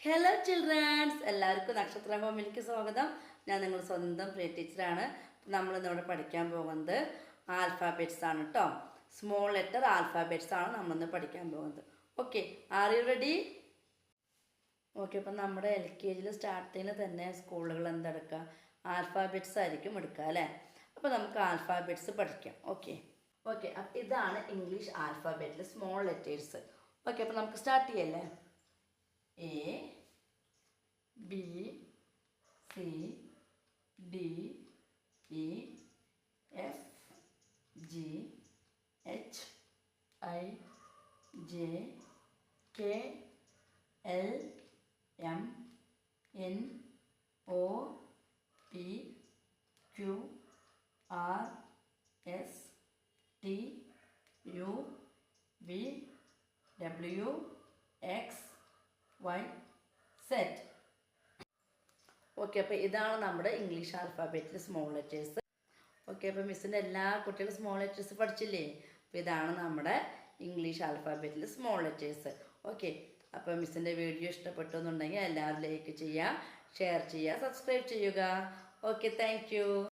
Hello children's, എല്ലാവർക്കും നക്ഷത്ര ഹോമിലേക്ക് സ്വാഗതം. ഞാൻ നിങ്ങളുടെ സ്വന്തം പ്രിയ ടീച്ചറാണ്. നമ്മളിന്നിവിടെ പഠിക്കാൻ പോകുന്നത് ആൽഫാബെറ്റ്സ് ആണ് കേട്ടോ. സ്മോൾ ലെറ്റർ ആൽഫാബെറ്റ്സ് ആണ് നമ്മളിന്ന് പഠിക്കാൻ പോകുന്നത്. Okay, are you ready? Okay, അപ്പം നമ്മുടെ LKG സ്റ്റാർട്ടിങ്ങിൽ തന്നെ സ്കൂളുകൾ എന്തെടുക്കുക, ആൽഫാബെറ്റ്സ് ആയിരിക്കും എടുക്കുക അല്ലേ. അപ്പോൾ നമുക്ക് ആൽഫാബെറ്റ്സ് പഠിക്കാം. ഓക്കെ ഓക്കെ അപ്പം ഇതാണ് ഇംഗ്ലീഷ് ആൽഫാബെറ്റിൽ സ്മോൾ ലെറ്റേഴ്സ്. ഓക്കെ, അപ്പോൾ നമുക്ക് സ്റ്റാർട്ട് ചെയ്യല്ലേ. A, B, C, D, E, F, G, H, I, J, K, L, M, N, O, P, Q, R, S, T, U, V, W, X, Y, Z. Okay, അപ്പോൾ ഇതാണ് നമ്മുടെ English ആൽഫാബറ്റിൽ small letters. Okay, അപ്പോൾ മിസ്സിൻ്റെ എല്ലാ കുട്ടികളും small letters പഠിച്ചില്ലേ? അപ്പോൾ ഇതാണ് നമ്മുടെ ഇംഗ്ലീഷ് ആൽഫാബറ്റിൽ സ്മോൾ ലെറ്റേഴ്സ്. ഓക്കെ, അപ്പോൾ മിസ്സിൻ്റെ വീഡിയോ ഇഷ്ടപ്പെട്ടു എന്നുണ്ടെങ്കിൽ എല്ലാവരും ലൈക്ക് ചെയ്യുക, ഷെയർ ചെയ്യുക, സബ്സ്ക്രൈബ് ചെയ്യുക. Okay, thank you.